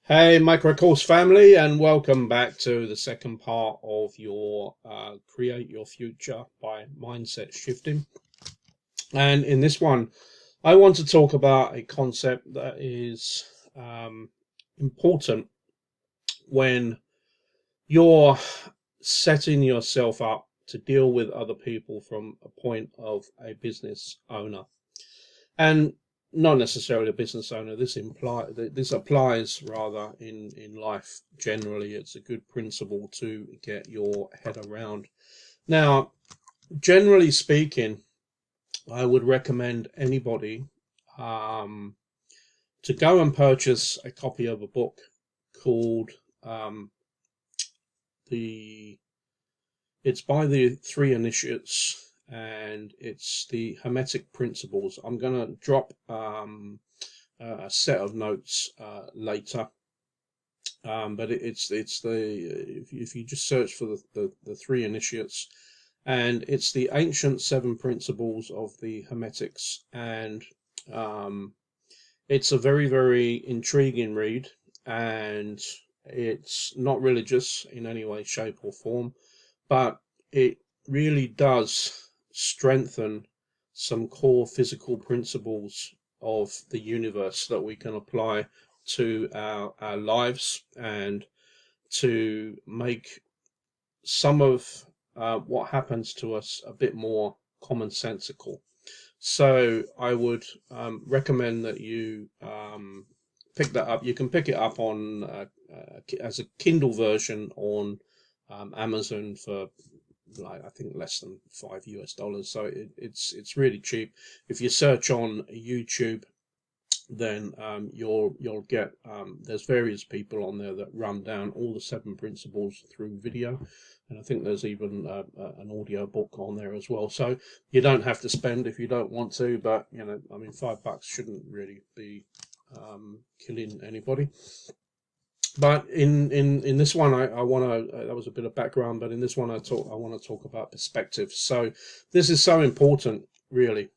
Hey, Microcourse family, and welcome back to the second part of your Create Your Future by Mindset Shifting. And in this one, I want to talk about a concept that is important when you're setting yourself up to deal with other people from a point of a business owner. And not necessarily a business owner. This applies rather in life generally. It's a good principle to get your head around. Now, generally speaking, I would recommend anybody to go and purchase a copy of a book called the. It's by the Three Initiates, and it's the Hermetic Principles. I'm going to drop a set of notes later, but it's the if you just search for the Three Initiates, and it's the ancient seven principles of the Hermetics, and it's a very intriguing read, and it's not religious in any way, shape, or form, but it really does strengthen some core physical principles of the universe that we can apply to our lives and to make some of what happens to us a bit more commonsensical. So I would recommend that you pick that up. You can pick it up on as a Kindle version on Amazon for like I think less than $5. So it's really cheap. If you search on YouTube, then you'll get there's various people on there that run down all the seven principles through video, and I think there's even an audio book on there as well. So you don't have to spend if you don't want to, but I mean, $5 shouldn't really be killing anybody. But in this one, I want to. That was a bit of background, but in this one, I want to talk about perspective. So this is so important, really,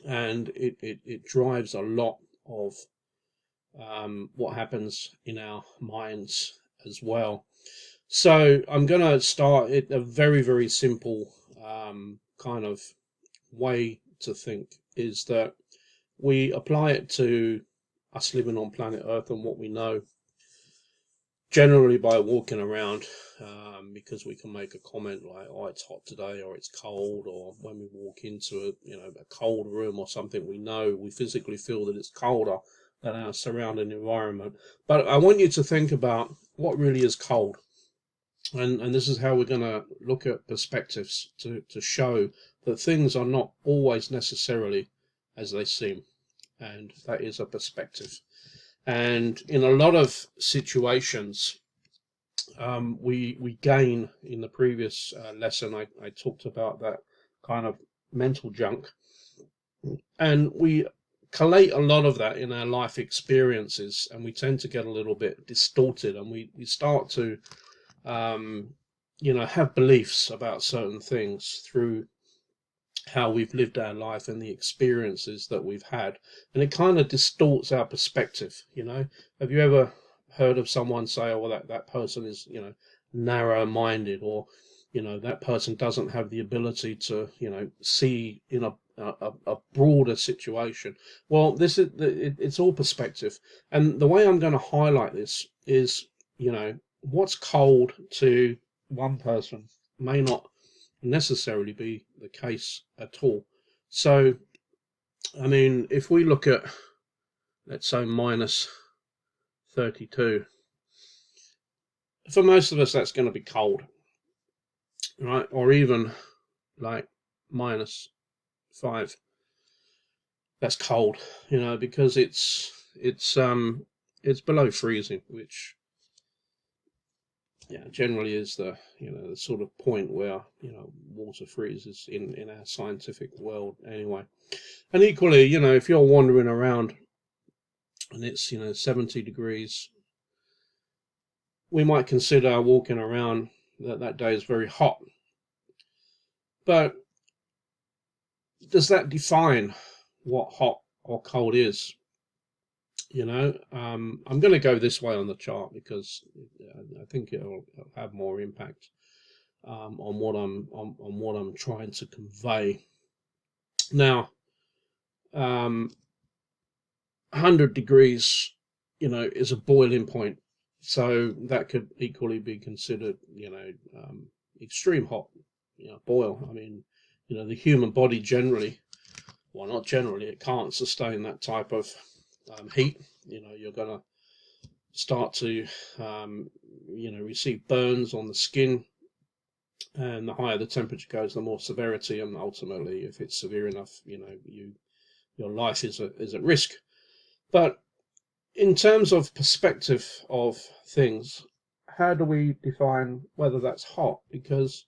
and it drives a lot of what happens in our minds as well. So I'm going to start it a very simple kind of way to think is that we apply it to us living on planet Earth and what we know generally by walking around, because we can make a comment like, "Oh, it's hot today," or "It's cold," or when we walk into a cold room or something, we physically feel that it's colder than our surrounding environment. But I want you to think about what really is cold, and this is how we're going to look at perspectives to show that things are not always necessarily as they seem, and that is a perspective. And in a lot of situations, we gain. In the previous lesson, I talked about that kind of mental junk, and we collate a lot of that in our life experiences, and we tend to get a little bit distorted, and we start to have beliefs about certain things through how we've lived our life and the experiences that we've had, and it kind of distorts our perspective. Have you ever heard of someone say, "Oh, well, that person is narrow-minded," or that person doesn't have the ability to see in a broader situation? Well, it's all perspective, and the way I'm going to highlight this is what's cold to one person may not necessarily be the case at all. So, I mean, if we look at, let's say, minus 32, for most of us, that's going to be cold, right? Or even like minus 5. That's cold, because it's below freezing, which generally is the the sort of point where water freezes in our scientific world anyway. And equally, if you're wandering around and it's 70 degrees, we might consider walking around that day is very hot. But does that define what hot or cold is? I'm going to go this way on the chart because I think it'll have more impact on what I'm trying to convey. Now, 100 degrees, is a boiling point, so that could equally be considered, extreme hot, boil. I mean, the human body generally, well, not generally, it can't sustain that type of heat. You're gonna start to, receive burns on the skin, and the higher the temperature goes, the more severity, and ultimately, if it's severe enough, your life is at risk. But in terms of perspective of things, how do we define whether that's hot? Because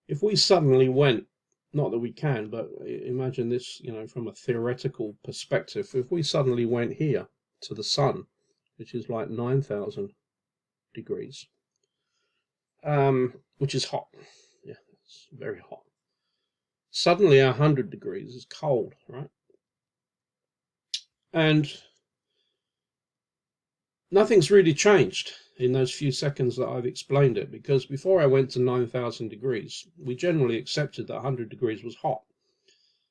if we suddenly went, not that we can, but imagine this, from a theoretical perspective, if we suddenly went here to the sun, which is like 9,000 degrees, which is hot. Yeah, it's very hot. Suddenly 100 degrees is cold, right? And nothing's really changed in those few seconds that I've explained it, because before I went to 9,000 degrees, we generally accepted that 100 degrees was hot.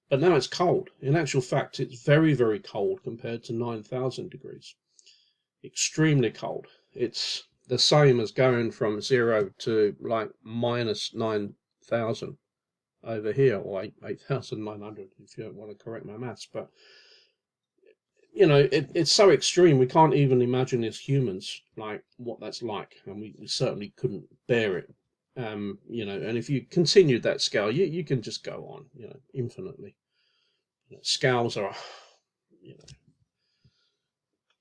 But now it's cold. In actual fact, it's very, very cold compared to 9,000 degrees. Extremely cold. It's the same as going from 0 to like minus 9,000 over here, or 8,900 if you don't want to correct my maths. But it's so extreme, we can't even imagine as humans like what that's like, and we certainly couldn't bear it. And if you continued that scale, you can just go on, infinitely. Scales are,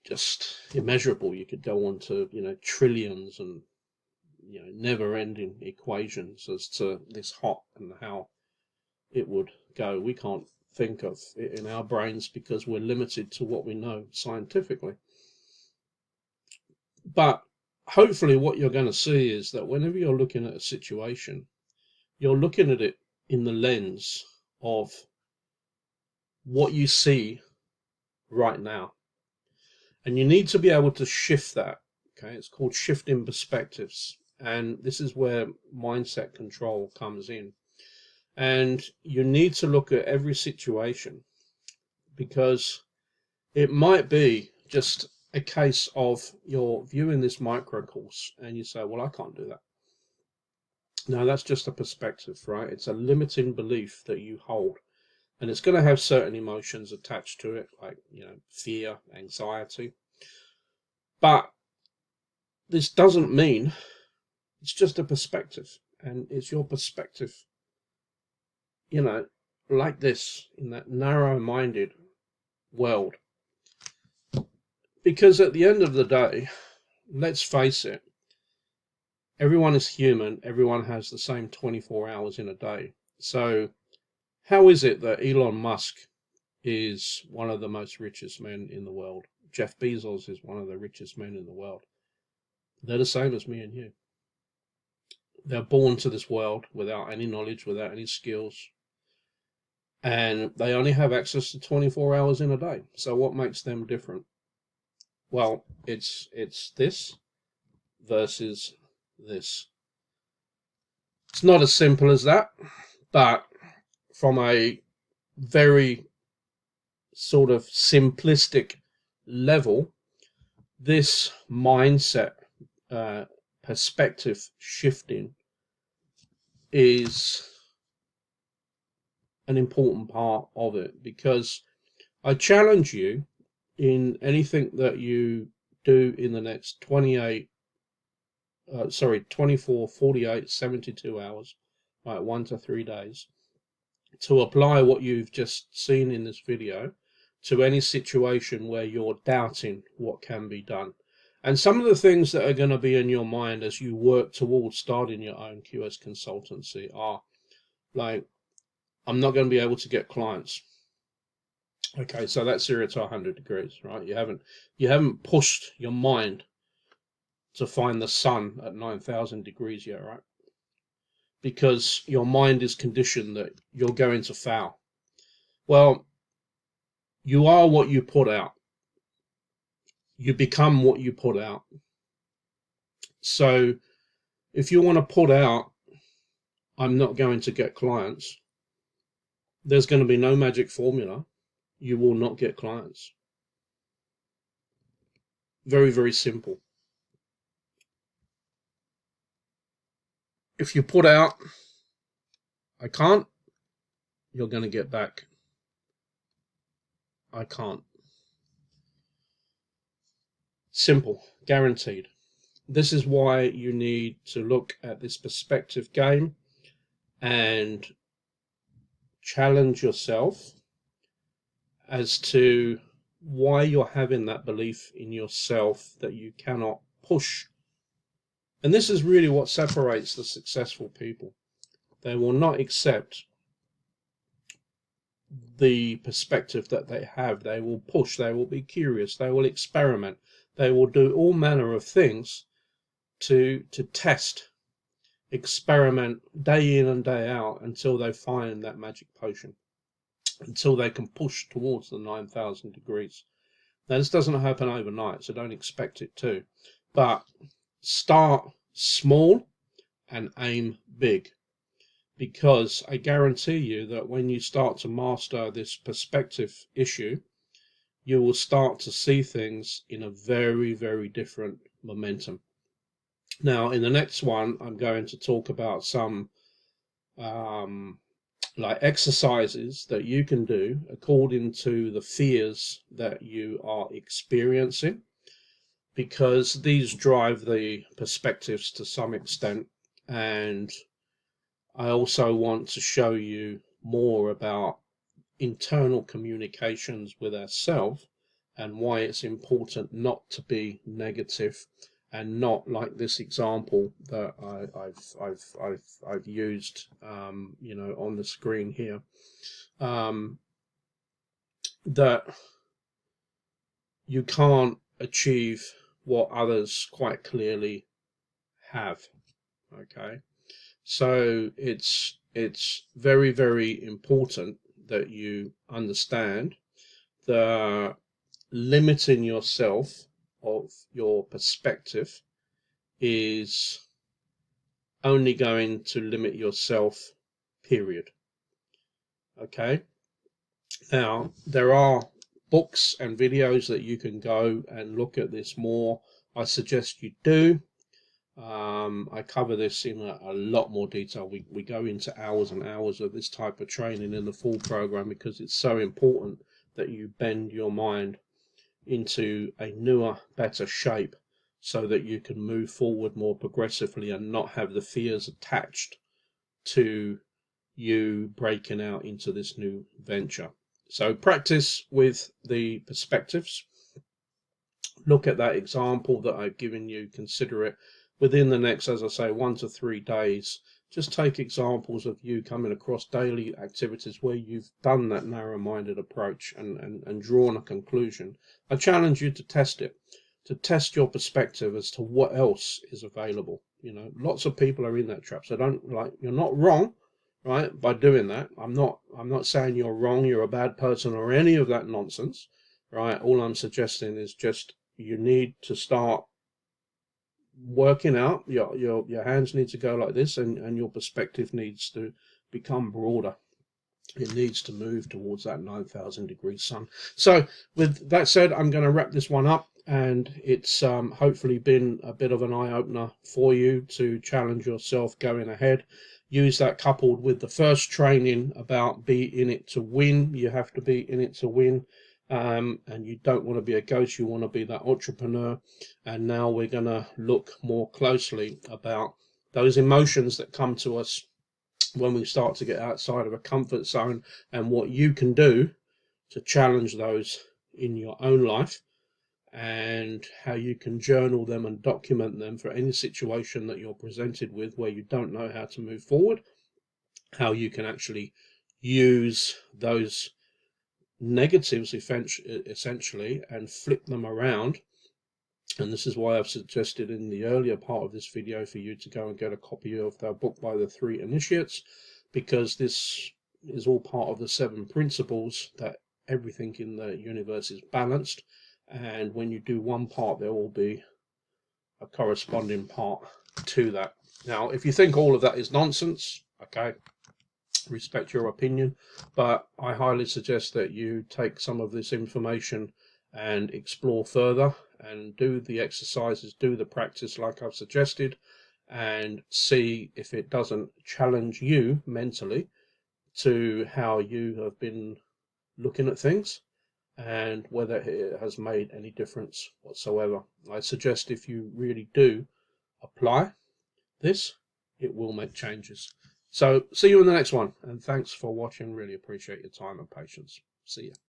just immeasurable. You could go on to, trillions and, never-ending equations as to this hot and how it would go. We can't think of it in our brains because we're limited to what we know scientifically. But hopefully what you're going to see is that whenever you're looking at a situation, you're looking at it in the lens of what you see right now. And you need to be able to shift that. Okay, it's called shifting perspectives. And this is where mindset control comes in. And you need to look at every situation, because it might be just a case of you're viewing this micro course and you say, well, I can't do that. No, that's just a perspective, right? It's a limiting belief that you hold. And it's going to have certain emotions attached to it, like, fear, anxiety. But this doesn't mean, it's just a perspective. And it's your perspective, like this, in that narrow-minded world. Because at the end of the day, let's face it, everyone is human, everyone has the same 24 hours in a day. So how is it that Elon Musk is one of the most richest men in the world? Jeff Bezos is one of the richest men in the world. They're the same as me and you. They're born to this world without any knowledge, without any skills. And they only have access to 24 hours in a day. So what makes them different? Well, it's this versus this. It's not as simple as that, but from a very sort of simplistic level, this mindset perspective shifting is an important part of it, because I challenge you in anything that you do in the next 24, 48, 72 hours, like 1 to 3 days, to apply what you've just seen in this video to any situation where you're doubting what can be done. And some of the things that are going to be in your mind as you work towards starting your own QS consultancy are like, I'm not going to be able to get clients. Okay, so that's 0 to 100 degrees, right? You haven't pushed your mind to find the sun at 9,000 degrees yet, right? Because your mind is conditioned that you're going to fail. Well, you are what you put out. You become what you put out. So if you want to put out, I'm not going to get clients, there's going to be no magic formula. You will not get clients. Very, very simple. If you put out, I can't, you're going to get back, I can't. Simple, guaranteed. This is why you need to look at this perspective game and challenge yourself as to why you're having that belief in yourself that you cannot push. And this is really what separates the successful people. They will not accept the perspective that they have. They will push, they will be curious, they will experiment, they will do all manner of things to test, experiment day in and day out until they find that magic potion, until they can push towards the 9,000 degrees. Now, this doesn't happen overnight, so don't expect it to. But start small and aim big, because I guarantee you that when you start to master this perspective issue, you will start to see things in a very, very different momentum. Now, in the next one, I'm going to talk about some like exercises that you can do according to the fears that you are experiencing, because these drive the perspectives to some extent. And I also want to show you more about internal communications with ourselves and why it's important not to be negative, and not like this example that I've used, you know, on the screen here, that you can't achieve what others quite clearly have. Okay, so it's very, very important that you understand the limiting yourself of your perspective is only going to limit yourself, period. Okay, now there are books and videos that you can go and look at this more. I suggest you do. I cover this in a lot more detail. We go into hours and hours of this type of training in the full program, because it's so important that you bend your mind into a newer, better shape so that you can move forward more progressively and not have the fears attached to you breaking out into this new venture. So practice with the perspectives. Look at that example that I've given you, consider it. Within the next, as I say, 1 to 3 days, just take examples of you coming across daily activities where you've done that narrow-minded approach and drawn a conclusion. I challenge you to test it, to test your perspective as to what else is available. You know, lots of people are in that trap, so don't, like, you're not wrong, right, by doing that. I'm not saying you're wrong, you're a bad person, or any of that nonsense, right? All I'm suggesting is just you need to start working out, your hands need to go like this, and your perspective needs to become broader. It needs to move towards that 9,000 degree sun. So with that said, I'm going to wrap this one up, and it's hopefully been a bit of an eye-opener for you to challenge yourself going ahead. Use that coupled with the first training about be in it to win. You have to be in it to win. And you don't want to be a ghost, you want to be that entrepreneur. And now we're going to look more closely about those emotions that come to us when we start to get outside of a comfort zone, and what you can do to challenge those in your own life, and how you can journal them and document them for any situation that you're presented with where you don't know how to move forward, how you can actually use those negatives essentially and flip them around. And this is why I've suggested in the earlier part of this video for you to go and get a copy of the book by the 3 Initiates, because this is all part of the 7 principles that everything in the universe is balanced, and when you do one part, there will be a corresponding part to that. Now, if you think all of that is nonsense, okay, respect your opinion, but I highly suggest that you take some of this information and explore further and do the exercises, do the practice like I've suggested, and see if it doesn't challenge you mentally to how you have been looking at things and whether it has made any difference whatsoever. I suggest if you really do apply this, it will make changes. So see you in the next one, and thanks for watching. Really appreciate your time and patience. See you.